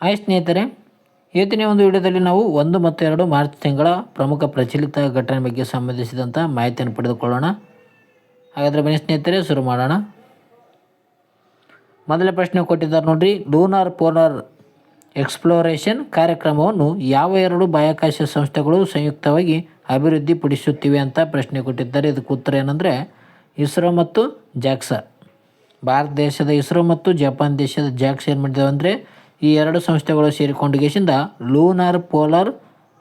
Hi ಸ್ನೇಹಿತರೆ, ಇವತ್ತಿನ ಒಂದು ವಿಡಿಯೋದಲ್ಲಿ ನಾವು 1 ಮತ್ತು 2 ಮಾರ್ಚ್ ತಿಂಗಳ ಪ್ರಮುಖ ಪ್ರಚಲಿತ ಘಟನೆ ಬಗ್ಗೆ ಸಂಬಂಧಿಸಿದಂಥ ಮಾಹಿತಿಯನ್ನು ಪಡೆದುಕೊಳ್ಳೋಣ. ಹಾಗಾದರೆ ಬನ್ನಿ ಸ್ನೇಹಿತರೆ, ಶುರು ಮಾಡೋಣ. ಮೊದಲ ಪ್ರಶ್ನೆ ಕೊಟ್ಟಿದ್ದಾರೆ ನೋಡ್ರಿ. ಲೂನಾರ್ ಪೋಲಾರ್ ಎಕ್ಸ್ಪ್ಲೋರೇಷನ್ ಕಾರ್ಯಕ್ರಮವನ್ನು ಯಾವ 2 ಬಾಹ್ಯಾಕಾಶ ಸಂಸ್ಥೆಗಳು ಸಂಯುಕ್ತವಾಗಿ ಅಭಿವೃದ್ಧಿಪಡಿಸುತ್ತಿವೆ ಅಂತ ಪ್ರಶ್ನೆ ಕೊಟ್ಟಿದ್ದಾರೆ. ಇದಕ್ಕೆ ಉತ್ತರ ಏನಂದರೆ ಇಸ್ರೋ ಮತ್ತು ಜಾಕ್ಸಾ. ಭಾರತ ದೇಶದ ಇಸ್ರೋ ಮತ್ತು ಜಪಾನ್ ದೇಶದ ಜಾಕ್ಸಾ ಏನು ಮಾಡಿದ್ದಾವೆ ಅಂದರೆ ಈ 2 ಸಂಸ್ಥೆಗಳು ಸೇರಿಕೊಂಡಿಗೆಸಿಂದ ಲೂನಾರ್ ಪೋಲಾರ್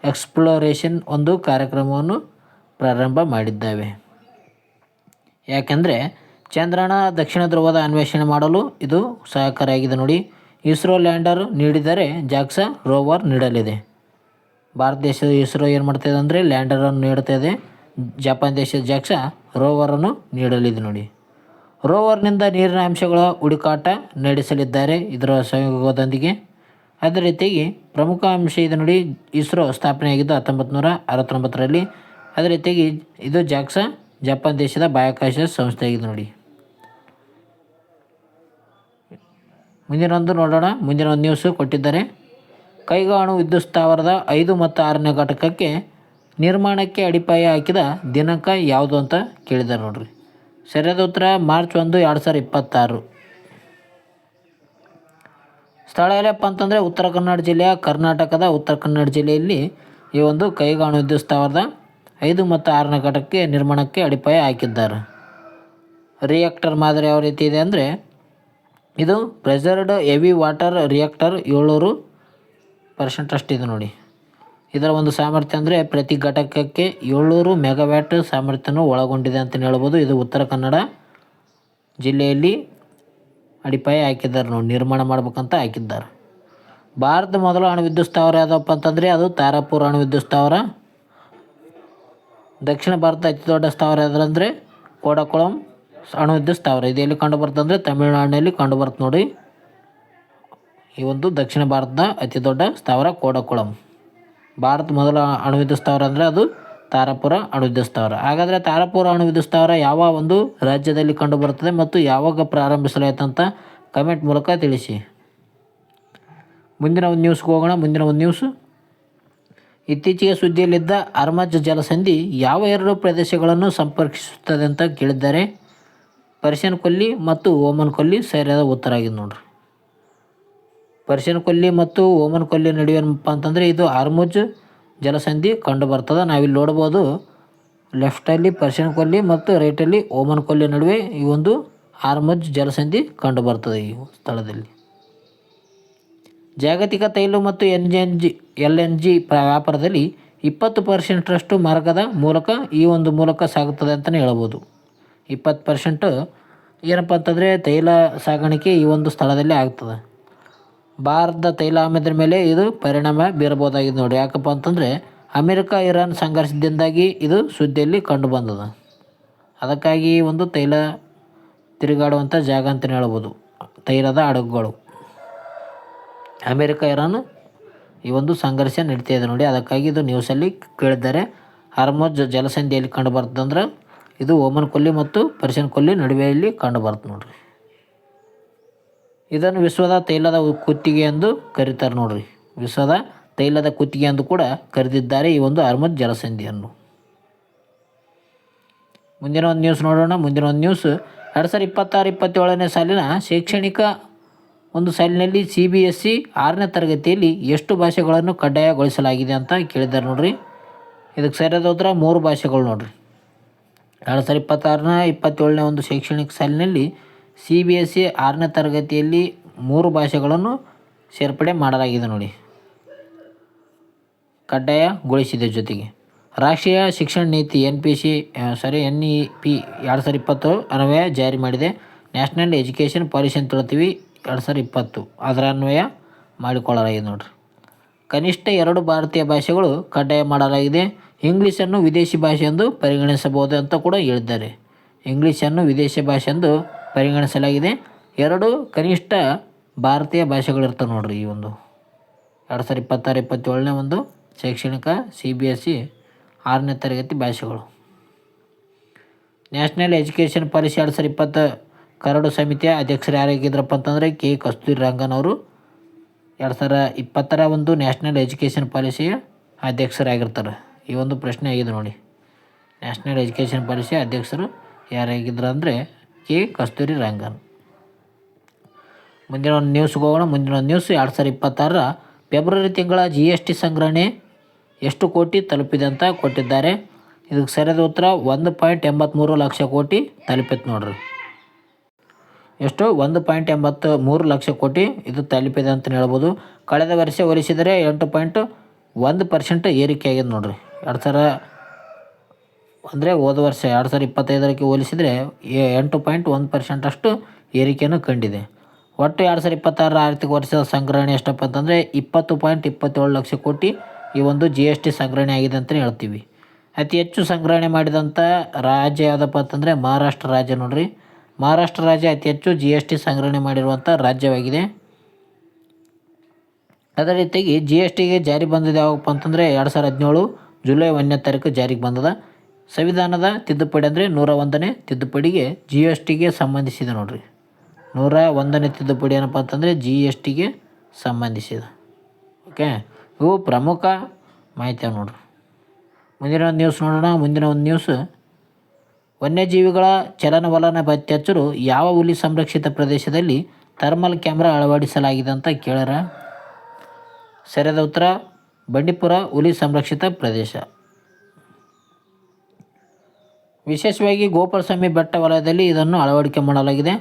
ಎಕ್ಸ್ಪ್ಲೋರೇಷನ್ ಒಂದು ಕಾರ್ಯಕ್ರಮವನ್ನು ಪ್ರಾರಂಭ ಮಾಡಿದ್ದಾವೆ. ಯಾಕೆಂದರೆ ಚಂದ್ರನ ದಕ್ಷಿಣ ಧ್ರುವದ ಅನ್ವೇಷಣೆ ಮಾಡಲು ಇದು ಸಹಕಾರಿಯಾಗಿದೆ ನೋಡಿ. ಇಸ್ರೋ ಲ್ಯಾಂಡರ್ ನೀಡಿದರೆ ಜಾಕ್ಸಾ ರೋವರ್ ನೀಡಲಿದೆ. ಭಾರತ ದೇಶದ ಇಸ್ರೋ ಏನು ಮಾಡ್ತಾಯಿದೆ ಅಂದರೆ ಲ್ಯಾಂಡರನ್ನು ನೀಡ್ತಾ ಇದೆ. ಜಪಾನ್ ದೇಶದ ಜಾಕ್ಸಾ ರೋವರನ್ನು ನೀಡಲಿದೆ ನೋಡಿ. ರೋವರ್ನಿಂದ ನೀರಿನ ಅಂಶಗಳ ಹುಡುಕಾಟ ನಡೆಸಲಿದ್ದಾರೆ ಇದರ ಸಹಯೋಗದೊಂದಿಗೆ. ಅದೇ ರೀತಿಯಾಗಿ ಪ್ರಮುಖ ಅಂಶ ಇದೆ ನೋಡಿ. ಇಸ್ರೋ ಸ್ಥಾಪನೆಯಾಗಿದ್ದು 1969ರಲ್ಲಿ. ಅದೇ ರೀತಿಯಾಗಿ ಇದು ಜಾಕ್ಸಾ ಜಪಾನ್ ದೇಶದ ಬಾಹ್ಯಾಕಾಶ ಸಂಸ್ಥೆಯಾಗಿದೆ ನೋಡಿ. ಮುಂದಿನ ಒಂದು ನೋಡೋಣ. ಮುಂದಿನ ಒಂದು ನ್ಯೂಸು ಕೊಟ್ಟಿದ್ದಾರೆ. ಕೈಗಾ ಅಣು ವಿದ್ಯುತ್ ಸ್ಥಾವರದ 5 ಮತ್ತು 6ನೇ ಘಟಕಕ್ಕೆ ನಿರ್ಮಾಣಕ್ಕೆ ಅಡಿಪಾಯ ಹಾಕಿದ ದಿನಾಂಕ ಯಾವುದು ಅಂತ ಕೇಳಿದ್ದಾರೆ ನೋಡ್ರಿ. ಸರಿಯಾದ ಉತ್ತರ ಮಾರ್ಚ್ 1, 2026. ಸ್ಥಳ ಎಲ್ಲಪ್ಪ ಅಂತಂದರೆ ಉತ್ತರ ಕನ್ನಡ ಜಿಲ್ಲೆಯ ಕರ್ನಾಟಕದ ಉತ್ತರ ಕನ್ನಡ ಜಿಲ್ಲೆಯಲ್ಲಿ ಈ ಒಂದು ಕೈಗಾ ಅಣು ವಿದ್ಯುತ್ ಸ್ಥಾವರದ 5 ಮತ್ತು 6ನೇ ಘಟಕಕ್ಕೆ ನಿರ್ಮಾಣಕ್ಕೆ ಅಡಿಪಾಯ ಹಾಕಿದ್ದಾರೆ. ರಿಯಾಕ್ಟರ್ ಮಾದರಿ ಯಾವ ರೀತಿ ಇದೆ ಅಂದರೆ ಇದು ಪ್ರೆಷರ್ಡ್ ಹೆವಿ ವಾಟರ್ ರಿಯಾಕ್ಟರ್ 700% ಅಷ್ಟಿದೆ ನೋಡಿ. ಇದರ ಒಂದು ಸಾಮರ್ಥ್ಯ ಅಂದರೆ ಪ್ರತಿ ಘಟಕಕ್ಕೆ 700 ಮೆಗಾವ್ಯಾಟ್ ಸಾಮರ್ಥ್ಯವನ್ನು ಒಳಗೊಂಡಿದೆ ಅಂತಲೇ ಹೇಳ್ಬೋದು. ಇದು ಉತ್ತರ ಕನ್ನಡ ಜಿಲ್ಲೆಯಲ್ಲಿ ಅಡಿಪಾಯ ಹಾಕಿದ್ದಾರೆ ನೋಡಿ, ನಿರ್ಮಾಣ ಮಾಡ್ಬೇಕಂತ ಹಾಕಿದ್ದಾರೆ. ಭಾರತದ ಮೊದಲ ಅಣು ವಿದ್ಯುತ್ ಸ್ಥಾವರ ಯಾವುದಪ್ಪ ಅಂತಂದರೆ ಅದು ತಾರಾಪುರ ಅಣು ವಿದ್ಯುತ್ ಸ್ಥಾವರ. ದಕ್ಷಿಣ ಭಾರತದ ಅತಿ ದೊಡ್ಡ ಸ್ಥಾವರ ಯಾವುದಂದರೆ ಕೋಡಕುಳಂ ಅಣು ವಿದ್ಯುತ್ ಸ್ಥಾವರ. ಇದು ಎಲ್ಲಿ ಕಂಡು ಬರ್ತಂದರೆ ತಮಿಳುನಾಡಿನಲ್ಲಿ ಕಂಡು ಬರುತ್ತೆ ನೋಡಿ. ಈ ಒಂದು ದಕ್ಷಿಣ ಭಾರತದ ಅತಿ ದೊಡ್ಡ ಸ್ಥಾವರ ಕೋಡಕುಳಂ. ಭಾರತ ಮೊದಲ ಅಣು ವಿದ್ಯುತ್ ಸ್ಥಾವರ ಅಂದರೆ ಅದು ತಾರಾಪುರ ಅಣು ವಿದ್ಯುತ್ ಸ್ಥಾವರ. ಹಾಗಾದರೆ ತಾರಾಪುರ ಅಣು ವಿದ್ಯುತ್ ಸ್ಥಾವರ ಯಾವ ಒಂದು ರಾಜ್ಯದಲ್ಲಿ ಕಂಡು ಬರುತ್ತದೆ ಮತ್ತು ಯಾವಾಗ ಪ್ರಾರಂಭಿಸಲಾಯಿತಂತ ಕಮೆಂಟ್ ಮೂಲಕ ತಿಳಿಸಿ. ಮುಂದಿನ ಒಂದು ನ್ಯೂಸ್ಗೆ ಹೋಗೋಣ. ಮುಂದಿನ ಒಂದು ನ್ಯೂಸು, ಇತ್ತೀಚೆಗೆ ಸುದ್ದಿಯಲ್ಲಿದ್ದ ಹರ್ಮಜ್ ಜಲಸಂಧಿ ಯಾವ 2 ಪ್ರದೇಶಗಳನ್ನು ಸಂಪರ್ಕಿಸುತ್ತದೆ ಅಂತ ಕೇಳಿದ್ದಾರೆ. ಪರ್ಷಿಯನ್ ಕೊಲ್ಲಿ ಮತ್ತು ಓಮನ್ ಕೊಲ್ಲಿ ಸರಿಯಾದ ಉತ್ತರ ಆಗಿದೆ ನೋಡ್ರಿ. ಪರ್ಷಿಯನ್ ಕೊಲ್ಲಿ ಮತ್ತು ಓಮನ್ ಕೊಲ್ಲಿ ನಡುವೆ ಏನಪ್ಪ ಅಂತಂದರೆ ಇದು ಹರ್ಮುಜ್ ಜಲಸಂಧಿ ಕಂಡು ಬರ್ತದೆ. ನಾವಿಲ್ಲಿ ನೋಡ್ಬೋದು ಲೆಫ್ಟಲ್ಲಿ ಪರ್ಷಿಯನ್ ಕೊಲ್ಲಿ ಮತ್ತು ರೈಟಲ್ಲಿ ಓಮನ್ ಕೊಲ್ಲಿ ನಡುವೆ ಈ ಒಂದು ಹರ್ಮುಜ್ ಜಲಸಂಧಿ ಕಂಡು ಬರ್ತದೆ ಈ ಸ್ಥಳದಲ್ಲಿ. ಜಾಗತಿಕ ತೈಲ ಮತ್ತು LNG ವ್ಯಾಪಾರದಲ್ಲಿ 20%ರಷ್ಟು ಮಾರ್ಗದ ಮೂಲಕ ಈ ಒಂದು ಮೂಲಕ ಸಾಗುತ್ತದೆ ಅಂತಲೇ ಹೇಳ್ಬೋದು. 20% ಏನಪ್ಪ ಅಂತಂದರೆ ತೈಲ ಸಾಗಾಣಿಕೆ ಈ ಒಂದು ಸ್ಥಳದಲ್ಲಿ ಆಗ್ತದೆ. ಭಾರತದ ತೈಲ ಆಮದಿನ ಮೇಲೆ ಇದು ಪರಿಣಾಮ ಬೀರಬಹುದಾಗಿದೆ ನೋಡಿ. ಯಾಕಪ್ಪ ಅಂತಂದರೆ ಅಮೆರಿಕ ಇರಾನ್ ಸಂಘರ್ಷದಿಂದಾಗಿ ಇದು ಸುದ್ದಿಯಲ್ಲಿ ಕಂಡು ಬಂದದ. ಅದಕ್ಕಾಗಿ ಒಂದು ತೈಲ ತಿರುಗಾಡುವಂಥ ಜಾಗ ಅಂತಲೇ ಹೇಳ್ಬೋದು. ತೈಲದ ಹಡಗುಗಳು. ಅಮೆರಿಕ ಇರಾನ್ ಈ ಒಂದು ಸಂಘರ್ಷ ನಡೀತಾ ಇದೆ ನೋಡಿ. ಅದಕ್ಕಾಗಿ ಇದು ನ್ಯೂಸಲ್ಲಿ ಕೇಳಿದ್ದಾರೆ. ಹರ್ಮುಜ್ ಜಲಸಂಧಿಯಲ್ಲಿ ಕಂಡು ಬರ್ತದಂದ್ರೆ ಇದು ಓಮನ್ ಕೊಲ್ಲಿ ಮತ್ತು ಪರ್ಷಿಯನ್ ಕೊಲ್ಲಿ ನಡುವೆಯಲ್ಲಿ ಕಂಡು ಬರ್ತದೆ ನೋಡ್ರಿ. ಇದನ್ನು ವಿಶ್ವದ ತೈಲದ ಕುತ್ತಿಗೆ ಎಂದು ಕರೀತಾರೆ ನೋಡ್ರಿ. ವಿಶ್ವದ ತೈಲದ ಕುತ್ತಿಗೆ ಎಂದು ಕೂಡ ಕರೆದಿದ್ದಾರೆ ಈ ಒಂದು ಹರ್ಮುಜ್ ಜಲಸಂಧಿಯನ್ನು. ಮುಂದಿನ ಒಂದು ನ್ಯೂಸ್ ನೋಡೋಣ. ಮುಂದಿನ ಒಂದು ನ್ಯೂಸ್, 2026-27ನೇ ಸಾಲಿನ ಶೈಕ್ಷಣಿಕ ಒಂದು ಸಾಲಿನಲ್ಲಿ CBSE 6ನೇ ತರಗತಿಯಲ್ಲಿ ಎಷ್ಟು ಭಾಷೆಗಳನ್ನು ಕಡ್ಡಾಯಗೊಳಿಸಲಾಗಿದೆ ಅಂತ ಕೇಳಿದ್ದಾರೆ ನೋಡ್ರಿ. ಇದಕ್ಕೆ ಸರಿಯಾದ ಉತ್ತರ 3 ಭಾಷೆಗಳು ನೋಡ್ರಿ. 2026-27ನೇ ಒಂದು ಶೈಕ್ಷಣಿಕ ಸಾಲಿನಲ್ಲಿ CBSE 6ನೇ ತರಗತಿಯಲ್ಲಿ 3 ಭಾಷೆಗಳನ್ನು ಸೇರ್ಪಡೆ ಮಾಡಲಾಗಿದೆ ನೋಡಿ, ಕಡ್ಡಾಯಗೊಳಿಸಿದೆ. ಜೊತೆಗೆ ರಾಷ್ಟ್ರೀಯ ಶಿಕ್ಷಣ ನೀತಿ NEP 2020 ಅನ್ವಯ ಜಾರಿ ಮಾಡಿದೆ. ನ್ಯಾಷನಲ್ ಎಜುಕೇಷನ್ ಪಾಲಿಸಿ ಅಂತ ಹೇಳ್ತೀವಿ 2020, ಅದರ ಅನ್ವಯ ಮಾಡಿಕೊಳ್ಳಲಾಗಿದೆ ನೋಡ್ರಿ. ಕನಿಷ್ಠ 2 ಭಾರತೀಯ ಭಾಷೆಗಳು ಕಡ್ಡಾಯ ಮಾಡಲಾಗಿದೆ. ಇಂಗ್ಲೀಷನ್ನು ವಿದೇಶಿ ಭಾಷೆ ಎಂದು ಪರಿಗಣಿಸಬಹುದು ಅಂತ ಕೂಡ ಹೇಳಿದ್ದಾರೆ. ಇಂಗ್ಲೀಷನ್ನು ವಿದೇಶಿ ಭಾಷೆ ಎಂದು ಪರಿಗಣಿಸಲಾಗಿದೆ. 2 ಕನಿಷ್ಠ ಭಾರತೀಯ ಭಾಷೆಗಳಿರ್ತವೆ ನೋಡ್ರಿ. ಈ ಒಂದು 2026-27ನೇ ಒಂದು ಶೈಕ್ಷಣಿಕ CBSE 6ನೇ ತರಗತಿ ಭಾಷೆಗಳು. ನ್ಯಾಷನಲ್ ಎಜುಕೇಷನ್ ಪಾಲಿಸಿ 2020 ಕರಡು ಸಮಿತಿಯ ಅಧ್ಯಕ್ಷರು ಯಾರಾಗಿದ್ರಪ್ಪ ಅಂತಂದರೆ K. ಕಸ್ತೂರಿ ರಂಗನ್ ಅವರು 2020 ಒಂದು ನ್ಯಾಷನಲ್ ಎಜುಕೇಷನ್ ಪಾಲಿಸಿಯ ಅಧ್ಯಕ್ಷರಾಗಿರ್ತಾರೆ. ಈ ಒಂದು ಪ್ರಶ್ನೆ ಆಗಿದೆ ನೋಡಿ. ನ್ಯಾಷನಲ್ ಎಜುಕೇಷನ್ ಪಾಲಿಸಿ ಅಧ್ಯಕ್ಷರು ಯಾರಾಗಿದ್ರು ಅಂದರೆ ಕೆ ಕಸ್ತೂರಿ ರಂಗನ್. ಮುಂದಿನ ಒಂದು ನ್ಯೂಸ್ಗೆ ಹೋಗೋಣ. ಮುಂದಿನ ಒಂದು ನ್ಯೂಸ್ 2026 ಫೆಬ್ರವರಿ ತಿಂಗಳ GST ಸಂಗ್ರಹಣೆ ಎಷ್ಟು ಕೋಟಿ ತಲುಪಿದೆ ಅಂತ ಕೊಟ್ಟಿದ್ದಾರೆ. ಇದಕ್ಕೆ ಸರಿಯಾದ ಉತ್ತರ 1.83 ಲಕ್ಷ ಕೋಟಿ ತಲುಪಿತ್ತು ನೋಡ್ರಿ. ಎಷ್ಟು? 1.83 ಲಕ್ಷ ಕೋಟಿ ಇದು ತಲುಪಿದೆ ಅಂತಲೇ ಹೇಳ್ಬೋದು. ಕಳೆದ ವರ್ಷ ಹೋಲಿಸಿದರೆ 8.1% ಏರಿಕೆ ಆಗಿದೆ ನೋಡ್ರಿ. ಅಂದರೆ ಹೋದ ವರ್ಷ 2025 ಹೋಲಿಸಿದರೆ 8.1% ಅಷ್ಟು ಏರಿಕೆಯನ್ನು ಕಂಡಿದೆ. ಒಟ್ಟು 2026 ಆರ್ಥಿಕ ವರ್ಷದ ಸಂಗ್ರಹಣೆ ಎಷ್ಟಪ್ಪ ಅಂತಂದರೆ 20.27 ಲಕ್ಷ ಕೋಟಿ ಈ ಒಂದು GST ಸಂಗ್ರಹಣೆ ಆಗಿದೆ ಅಂತಲೇ ಹೇಳ್ತೀವಿ. ಅತಿ ಹೆಚ್ಚು ಸಂಗ್ರಹಣೆ ಮಾಡಿದಂಥ ರಾಜ್ಯ ಯಾವುದಪ್ಪ ಅಂತಂದರೆ ಮಹಾರಾಷ್ಟ್ರ ರಾಜ್ಯ ನೋಡ್ರಿ. ಮಹಾರಾಷ್ಟ್ರ ರಾಜ್ಯ ಅತಿ ಹೆಚ್ಚು GST ಸಂಗ್ರಹಣೆ ಮಾಡಿರುವಂಥ ರಾಜ್ಯವಾಗಿದೆ. ಅದೇ ರೀತಿಯಾಗಿ GSTಗೆ ಜಾರಿ ಬಂದಿದೆ ಯಾವಪ್ಪ ಅಂತಂದರೆ 2017 ಜುಲೈ 1ನೇ ತಾರೀಕು ಜಾರಿಗೆ ಬಂದದ. ಸಂವಿಧಾನದ ತಿದ್ದುಪಡಿ ಅಂದರೆ 101ನೇ ತಿದ್ದುಪಡಿಗೆ GSTಗೆ ಸಂಬಂಧಿಸಿದೆ ನೋಡ್ರಿ. 101ನೇ ತಿದ್ದುಪಡಿ ಏನಪ್ಪ ಅಂತಂದರೆ GSTಗೆ ಸಂಬಂಧಿಸಿದ. ಓಕೆ, ಇವು ಪ್ರಮುಖ ಮಾಹಿತಿ ಅವ ನೋಡ್ರಿ. ಮುಂದಿನ ಒಂದು ನ್ಯೂಸ್ ನೋಡೋಣ. ಮುಂದಿನ ಒಂದು ನ್ಯೂಸ್, ವನ್ಯಜೀವಿಗಳ ಚಲನವಲನ ಪತ್ತೆ ಹಚ್ಚಲು ಯಾವ ಹುಲಿ ಸಂರಕ್ಷಿತ ಪ್ರದೇಶದಲ್ಲಿ ಥರ್ಮಲ್ ಕ್ಯಾಮ್ರಾ ಅಳವಡಿಸಲಾಗಿದೆ ಅಂತ ಕೇಳ್ಯಾರ. ಸರಿಯಾದ ಉತ್ತರ ಬಂಡೀಪುರ ಹುಲಿ ಸಂರಕ್ಷಿತ ಪ್ರದೇಶ. ವಿಶೇಷವಾಗಿ ಗೋಪಾಲಸ್ವಾಮಿ ಬೆಟ್ಟ ವಲಯದಲ್ಲಿ ಇದನ್ನು ಅಳವಡಿಕೆ ಮಾಡಲಾಗಿದೆ.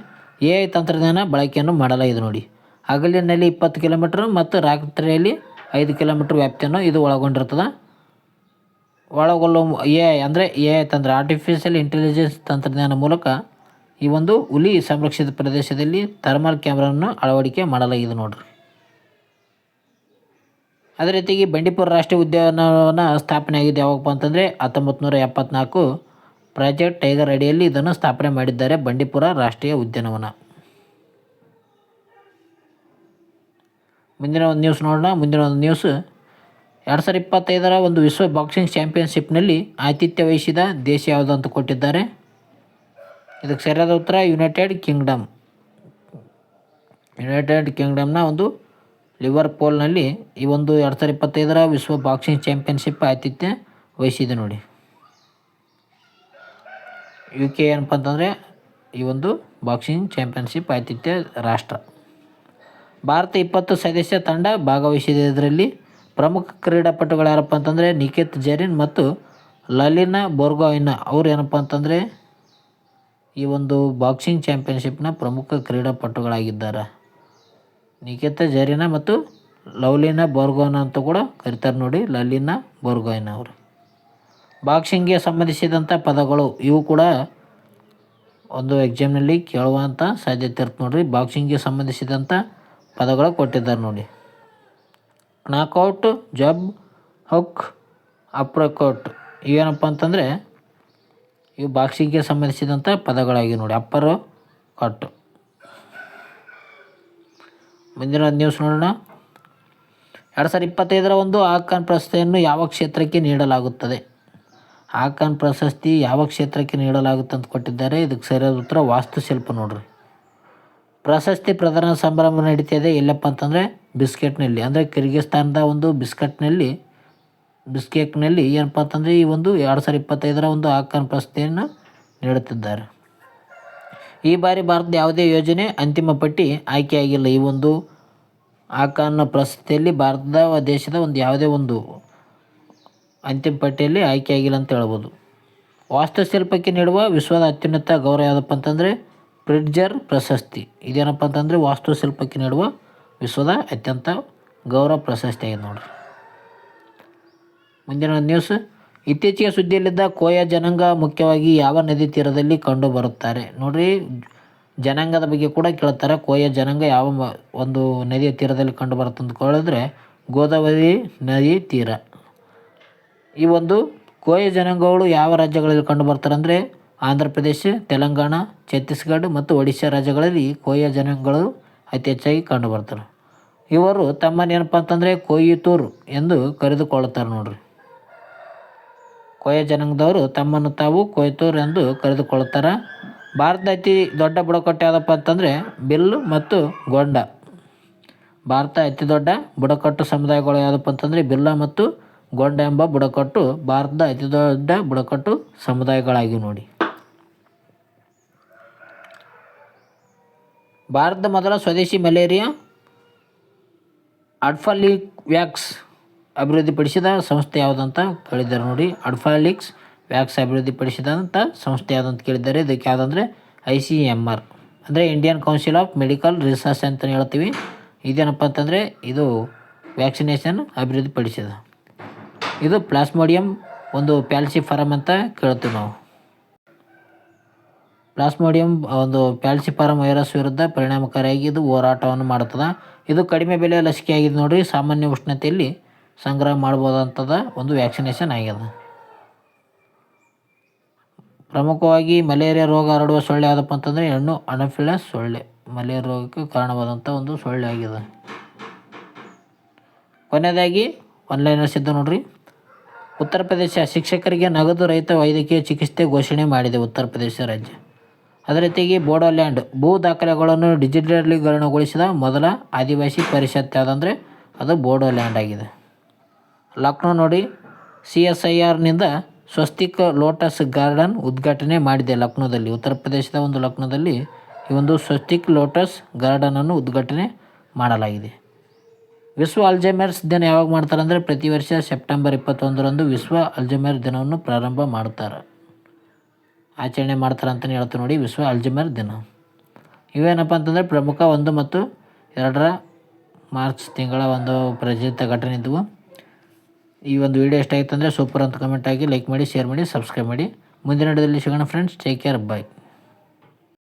AI ತಂತ್ರಜ್ಞಾನ ಬಳಕೆಯನ್ನು ಮಾಡಲಾಗಿದೆ ನೋಡಿ. ಹಗಲಿನಲ್ಲಿ 20 ಕಿಲೋಮೀಟ್ರ್ ಮತ್ತು ರಾತ್ರಿಯಲ್ಲಿ 5 ಕಿಲೋಮೀಟ್ರ್ ವ್ಯಾಪ್ತಿಯನ್ನು ಇದು ಒಳಗೊಂಡಿರ್ತದೆ. AI ಅಂದರೆ ಆರ್ಟಿಫಿಷಿಯಲ್ ಇಂಟೆಲಿಜೆನ್ಸ್ ತಂತ್ರಜ್ಞಾನ ಮೂಲಕ ಈ ಒಂದು ಹುಲಿ ಸಂರಕ್ಷಿತ ಪ್ರದೇಶದಲ್ಲಿ ಥರ್ಮಲ್ ಕ್ಯಾಮ್ರಾವನ್ನು ಅಳವಡಿಕೆ ಮಾಡಲಾಗಿದೆ ನೋಡ್ರಿ. ಅದೇ ರೀತಿಯಾಗಿ ಬಂಡೀಪುರ ರಾಷ್ಟ್ರೀಯ ಉದ್ಯಾನವನ ಸ್ಥಾಪನೆ ಆಗಿದೆ ಯಾವಾಗಪ್ಪ ಅಂತಂದರೆ 1974 ಪ್ರಾಜೆಕ್ಟ್ ಟೈಗರ್ ಅಡಿಯಲ್ಲಿ ಇದನ್ನು ಸ್ಥಾಪನೆ ಮಾಡಿದ್ದಾರೆ ಬಂಡೀಪುರ ರಾಷ್ಟ್ರೀಯ ಉದ್ಯಾನವನ. ಮುಂದಿನ ಒಂದು ನ್ಯೂಸ್ ನೋಡೋಣ. ಮುಂದಿನ ಒಂದು ನ್ಯೂಸ್, 2025 ಒಂದು ವಿಶ್ವ ಬಾಕ್ಸಿಂಗ್ ಚಾಂಪಿಯನ್ಶಿಪ್ನಲ್ಲಿ ಆತಿಥ್ಯ ವಹಿಸಿದ ದೇಶ ಯಾವುದು ಅಂತ ಕೊಟ್ಟಿದ್ದಾರೆ. ಇದಕ್ಕೆ ಸರಿಯಾದ ಉತ್ತರ ಯುನೈಟೆಡ್ ಕಿಂಗ್ಡಮ್ನ ಒಂದು ಲಿವರ್ಪೂಲ್ನಲ್ಲಿ ಈ ಒಂದು 2025 ವಿಶ್ವ ಬಾಕ್ಸಿಂಗ್ ಚಾಂಪಿಯನ್ಶಿಪ್ ಆತಿಥ್ಯ ವಹಿಸಿದೆ ನೋಡಿ. UK ಏನಪ್ಪ ಅಂತಂದರೆ ಈ ಒಂದು ಬಾಕ್ಸಿಂಗ್ ಚಾಂಪಿಯನ್ಶಿಪ್ ಆತಿಥ್ಯ ರಾಷ್ಟ್ರ. ಭಾರತ 20 ಸದಸ್ಯ ತಂಡ ಭಾಗವಹಿಸಿದೆ. ಇದರಲ್ಲಿ ಪ್ರಮುಖ ಕ್ರೀಡಾಪಟುಗಳು ಯಾರಪ್ಪ ಅಂತಂದರೆ ನಿಖಿತ್ ಜರೀನ್ ಮತ್ತು ಲಲಿನಾ ಬೋರ್ಗೊಹೈನ್ ಅವರು ಏನಪ್ಪ ಅಂತಂದರೆ ಈ ಒಂದು ಬಾಕ್ಸಿಂಗ್ ಚಾಂಪಿಯನ್ಶಿಪ್ನ ಪ್ರಮುಖ ಕ್ರೀಡಾಪಟುಗಳಾಗಿದ್ದಾರೆ. ನಿಖಿತ್ ಜರೀನ್ ಮತ್ತು ಲವ್ಲಿನಾ ಬೋರ್ಗೊಹೈನ್ ಅಂತ ಕೂಡ ಕರೀತಾರೆ ನೋಡಿ. ಲಲಿನಾ ಬೋರ್ಗೊಹೈನ್ ಅವರು. ಬಾಕ್ಸಿಂಗ್ಗೆ ಸಂಬಂಧಿಸಿದಂಥ ಪದಗಳು ಇವು ಕೂಡ ಒಂದು ಎಕ್ಸಾಮ್ನಲ್ಲಿ ಕೇಳುವಂಥ ಸಾಧ್ಯತೆ ಇರುತ್ತೆ ನೋಡಿರಿ. ಬಾಕ್ಸಿಂಗ್ಗೆ ಸಂಬಂಧಿಸಿದಂಥ ಪದಗಳು ಕೊಟ್ಟಿದ್ದಾರೆ ನೋಡಿ. ನಾಕೌಟ್, ಜಬ್, ಹುಕ್, ಅಪ್ರಕೌಟ್ ಇವೇನಪ್ಪ ಅಂತಂದರೆ ಇವು ಬಾಕ್ಸಿಂಗ್ಗೆ ಸಂಬಂಧಿಸಿದಂಥ ಪದಗಳಾಗಿವೆ ನೋಡಿ. Upper cut. ಮುಂದಿನ ನ್ಯೂಸ್ ನೋಡೋಣ. 2025 ಒಂದು ಆಕಾನ್ ಪ್ರಶಸ್ತಿಯನ್ನು ಯಾವ ಕ್ಷೇತ್ರಕ್ಕೆ ನೀಡಲಾಗುತ್ತದೆ? ಆಕಾನ್ ಪ್ರಶಸ್ತಿ ಯಾವ ಕ್ಷೇತ್ರಕ್ಕೆ ನೀಡಲಾಗುತ್ತೆ ಅಂತ ಕೊಟ್ಟಿದ್ದಾರೆ. ಇದಕ್ಕೆ ಸರಿಯಾದ ಉತ್ತರ ವಾಸ್ತುಶಿಲ್ಪ ನೋಡ್ರಿ. ಪ್ರಶಸ್ತಿ ಪ್ರದಾನ ಸಮಾರಂಭ ನಡೀತಿದೆ ಎಲ್ಲಪ್ಪ ಅಂತಂದರೆ ಬಿಸ್ಕೆಟ್ನಲ್ಲಿ, ಅಂದರೆ ಕಿರ್ಗಿಸ್ತಾನದ ಒಂದು ಬಿಸ್ಕೆಟ್ನಲ್ಲಿ ಏನಪ್ಪ ಅಂತಂದರೆ ಈ ಒಂದು 2025 ಒಂದು ಆಕಾನ್ ಪ್ರಶಸ್ತಿಯನ್ನು ನೀಡುತ್ತಿದ್ದಾರೆ. ಈ ಬಾರಿ ಭಾರತದ ಯಾವುದೇ ಯೋಜನೆ ಅಂತಿಮ ಪಟ್ಟಿ ಆಯ್ಕೆಯಾಗಿಲ್ಲ. ಈ ಒಂದು ಆಕಾನ್ ಪ್ರಶಸ್ತಿಯಲ್ಲಿ ಭಾರತದ ದೇಶದ ಒಂದು ಯಾವುದೇ ಒಂದು ಅಂತಿಮ ಪಟ್ಟಿಯಲ್ಲಿ ಆಯ್ಕೆಯಾಗಿಲ್ಲ ಅಂತ ಹೇಳ್ಬೋದು. ವಾಸ್ತುಶಿಲ್ಪಕ್ಕೆ ನೀಡುವ ವಿಶ್ವದ ಅತ್ಯುನ್ನತ ಗೌರವ ಯಾವುದಪ್ಪ ಅಂತಂದರೆ ಪ್ರಿಟ್ಜರ್ ಪ್ರಶಸ್ತಿ. ಇದೇನಪ್ಪ ಅಂತಂದರೆ ವಾಸ್ತುಶಿಲ್ಪಕ್ಕೆ ನೀಡುವ ವಿಶ್ವದ ಅತ್ಯಂತ ಗೌರವ ಪ್ರಶಸ್ತಿ ಆಗಿದೆ ನೋಡಿರಿ. ಮುಂದಿನ ನ್ಯೂಸ್, ಇತ್ತೀಚೆಗೆ ಸುದ್ದಿಯಲ್ಲಿದ್ದ ಕೋಯ ಜನಾಂಗ ಮುಖ್ಯವಾಗಿ ಯಾವ ನದಿ ತೀರದಲ್ಲಿ ಕಂಡು ಬರುತ್ತಾರೆ? ನೋಡಿರಿ, ಜನಾಂಗದ ಬಗ್ಗೆ ಕೂಡ ಕೇಳ್ತಾರೆ. ಕೋಯ ಜನಾಂಗ ಯಾವ ಒಂದು ನದಿಯ ತೀರದಲ್ಲಿ ಕಂಡು ಬರುತ್ತೆ ಅಂತ ಕೇಳಿದ್ರೆ ಗೋದಾವರಿ ನದಿ ತೀರ. ಈ ಒಂದು ಕೋಯ ಜನಾಂಗಗಳು ಯಾವ ರಾಜ್ಯಗಳಲ್ಲಿ ಕಂಡು ಬರ್ತಾರೆ ಅಂದರೆ ಆಂಧ್ರ ಪ್ರದೇಶ, ತೆಲಂಗಾಣ, ಛತ್ತೀಸ್ಗಢ ಮತ್ತು ಒಡಿಶಾ ರಾಜ್ಯಗಳಲ್ಲಿ ಕೋಯ ಜನಾಂಗಗಳು ಅತಿ ಹೆಚ್ಚಾಗಿ ಕಂಡು ಬರ್ತಾರೆ. ಇವರು ತಮ್ಮನ್ನೇನಪ್ಪ ಅಂತಂದರೆ ಕೊಯ್ಯುತ್ತೂರು ಎಂದು ಕರೆದುಕೊಳ್ಳುತ್ತಾರೆ ನೋಡ್ರಿ. ಕೋಯ ಜನಾಂಗದವರು ತಮ್ಮನ್ನು ತಾವು ಕೊಯ್ತೂರು ಎಂದು ಕರೆದುಕೊಳ್ಳುತ್ತಾರೆ. ಭಾರತದ ಅತಿ ದೊಡ್ಡ ಬುಡಕಟ್ಟು ಯಾವುದಪ್ಪ ಅಂತಂದರೆ ಬಿಲ್ ಮತ್ತು ಗೊಂಡ. ಭಾರತ ಅತಿ ದೊಡ್ಡ ಬುಡಕಟ್ಟು ಸಮುದಾಯಗಳು ಯಾವುದಪ್ಪ ಅಂತಂದರೆ ಬಿರ್ಲಾ ಮತ್ತು ಗೊಂಡ ಎಂಬ ಬುಡಕಟ್ಟು ಭಾರತದ ಅತಿ ದೊಡ್ಡ ಬುಡಕಟ್ಟು ಸಮುದಾಯಗಳಾಗಿವೆ ನೋಡಿ. ಭಾರತದ ಮೊದಲ ಸ್ವದೇಶಿ ಮಲೇರಿಯಾ ಅಡ್ಫಾಲಿವ್ಯಾಕ್ಸ್ ಅಭಿವೃದ್ಧಿಪಡಿಸಿದ ಸಂಸ್ಥೆ ಯಾವುದಂತ ಕೇಳಿದ್ದಾರೆ ನೋಡಿ. ಅಡ್ಫಾಲಿಕ್ಸ್ ವ್ಯಾಕ್ಸ್ ಅಭಿವೃದ್ಧಿಪಡಿಸಿದಂಥ ಸಂಸ್ಥೆ ಯಾವುದಂತ ಕೇಳಿದ್ದಾರೆ. ಇದಕ್ಕೆ ಯಾವುದಂದರೆ ICMR ಅಂದರೆ Indian council of medical research ಅಂತಲೇ ಹೇಳ್ತೀವಿ. ಇದೇನಪ್ಪ ಅಂತಂದರೆ ಇದು ವ್ಯಾಕ್ಸಿನೇಷನ್ ಅಭಿವೃದ್ಧಿಪಡಿಸಿದ. ಇದು ಪ್ಲಾಸ್ಮೋಡಿಯಂ ಒಂದು ಪ್ಯಾಲ್ಸಿಫಾರಮ್ ಅಂತ ಕೇಳ್ತೀವಿ ನಾವು. ಪ್ಲಾಸ್ಮೋಡಿಯಂ ಒಂದು ಪ್ಯಾಲ್ಸಿಫಾರಮ್ ವೈರಸ್ ವಿರುದ್ಧ ಪರಿಣಾಮಕಾರಿಯಾಗಿ ಇದು ಹೋರಾಟವನ್ನು ಮಾಡುತ್ತದೆ. ಇದು ಕಡಿಮೆ ಬೆಲೆಯ ಲಸಿಕೆ ಆಗಿದೆ ನೋಡಿರಿ. ಸಾಮಾನ್ಯ ಉಷ್ಣತೆಯಲ್ಲಿ ಸಂಗ್ರಹ ಮಾಡ್ಬೋದಂಥದ್ದು ಒಂದು ವ್ಯಾಕ್ಸಿನೇಷನ್ ಆಗಿದೆ. ಪ್ರಮುಖವಾಗಿ ಮಲೇರಿಯಾ ರೋಗ ಹರಡುವ ಸೊಳ್ಳೆ ಯಾವುದಪ್ಪ ಅಂತಂದರೆ ಹೆಣ್ಣು ಅನಫಿಲಸ್ ಸೊಳ್ಳೆ ಮಲೇರಿಯಾ ರೋಗಕ್ಕೆ ಕಾರಣವಾದಂಥ ಒಂದು ಸೊಳ್ಳೆ ಆಗಿದೆ. ಕೊನೆಯದಾಗಿ ಆನ್ಲೈನರ್ಸ್ ಇದ್ದ ನೋಡ್ರಿ. ಉತ್ತರ ಪ್ರದೇಶ ಶಿಕ್ಷಕರಿಗೆ ನಗದು ರಹಿತ ವೈದ್ಯಕೀಯ ಚಿಕಿತ್ಸೆ ಘೋಷಣೆ ಮಾಡಿದೆ ಉತ್ತರ ಪ್ರದೇಶ ರಾಜ್ಯ. ಅದೇ ರೀತಿಯಾಗಿ ಬೋಡೋಲ್ಯಾಂಡ್ ಭೂ ದಾಖಲೆಗಳನ್ನು ಡಿಜಿಟಲೀಕರಣಗೊಳಿಸಿದ ಮೊದಲ ಆದಿವಾಸಿ ಪರಿಷತ್ ಯಾವುದಂದರೆ ಅದು ಬೋಡೋಲ್ಯಾಂಡ್ ಆಗಿದೆ. ಲಕ್ನೋ ನೋಡಿ, CSIRನಿಂದ ಸ್ವಸ್ತಿಕ್ ಲೋಟಸ್ ಗಾರ್ಡನ್ ಉದ್ಘಾಟನೆ ಮಾಡಿದೆ ಲಕ್ನೋದಲ್ಲಿ. ಉತ್ತರ ಪ್ರದೇಶದ ಒಂದು ಲಕ್ನೋದಲ್ಲಿ ಈ ಒಂದು ಸ್ವಸ್ತಿಕ್ ಲೋಟಸ್ ಗಾರ್ಡನನ್ನು ಉದ್ಘಾಟನೆ ಮಾಡಲಾಗಿದೆ. ವಿಶ್ವ ಅಲ್ಝೈಮರ್ಸ್ ದಿನ ಯಾವಾಗ ಮಾಡ್ತಾರೆ ಅಂದರೆ ಪ್ರತಿ ವರ್ಷ ಸೆಪ್ಟೆಂಬರ್ 21ರಂದು ವಿಶ್ವ ಅಲ್ಝೈಮರ್ ದಿನವನ್ನು ಪ್ರಾರಂಭ ಮಾಡ್ತಾರೆ, ಆಚರಣೆ ಮಾಡ್ತಾರೆ ಅಂತಲೇ ಹೇಳ್ತೀವಿ ನೋಡಿ. ವಿಶ್ವ ಅಲ್ಝೈಮರ್ ದಿನ ಇವೇನಪ್ಪ ಅಂತಂದರೆ ಪ್ರಮುಖ 1 ಮತ್ತು 2 ಮಾರ್ಚ್ ತಿಂಗಳ ಒಂದು ಪ್ರಚಲಿತ ಘಟನೆ ಇದ್ದವು. ಈ ಒಂದು ವಿಡಿಯೋ ಎಷ್ಟಾಗಿತ್ತು ಅಂದರೆ ಸೂಪರ್ ಅಂತ ಕಮೆಂಟ್ ಆಗಿ ಲೈಕ್ ಮಾಡಿ, ಶೇರ್ ಮಾಡಿ, ಸಬ್ಸ್ಕ್ರೈಬ್ ಮಾಡಿ. ಮುಂದಿನ ವಿಡಿಯೋದಲ್ಲಿ ಸಿಗೋಣ ಫ್ರೆಂಡ್ಸ್. ಟೇಕ್ ಕೇರ್, ಬಾಯ್.